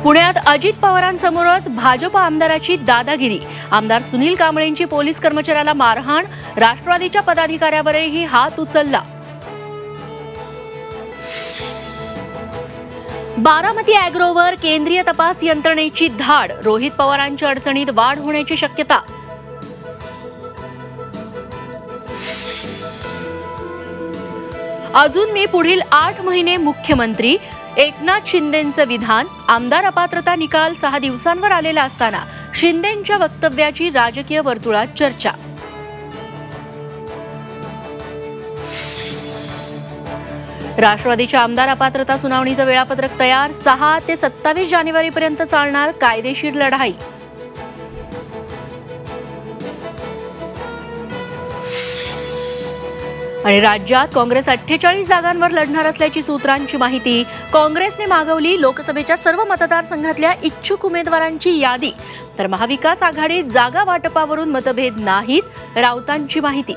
पुण्यात अजित पवारांसमोरच भाजप आमदाराची दादागिरी। आमदार सुनील कांबळेंची पोलीस कर्मचाऱ्याला मारहाण, राष्ट्रवादीच्या पदाधिकाऱ्यावरही हात उचलला। बारामती अॅग्रोवर केंद्रीय तपास यंत्रणेची धाड, रोहित पवारांच्या अडचणीत वाढ होण्याची शक्यता। अजून मी पुढील 8 महिने मुख्यमंत्री, एकनाथ शिंदेंचं विधान। आमदार अपात्रता निकाल 6 दिवसांवर आलेला असताना शिंदेंच्या वक्तव्याची राजकीय वर्तुळात चर्चा। राष्ट्रवादीच्या आमदार अपात्रता सुनावणीचं वेळापत्रक तयार, 6 ते 27 जानेवारीपर्यंत चालणार कायदेशीर लढाई। आणि राज्यात काँग्रेस 48 जागांवर लढणार असल्याची सूत्रांची माहिती। काँग्रेसने मागवली लोकसभेच्या सर्व मतदारसंघातल्या इच्छुक उमेदवारांची यादी, तर महाविकास आघाडीत जागा वाटपावरून मतभेद नाहीत, राऊतांची माहिती।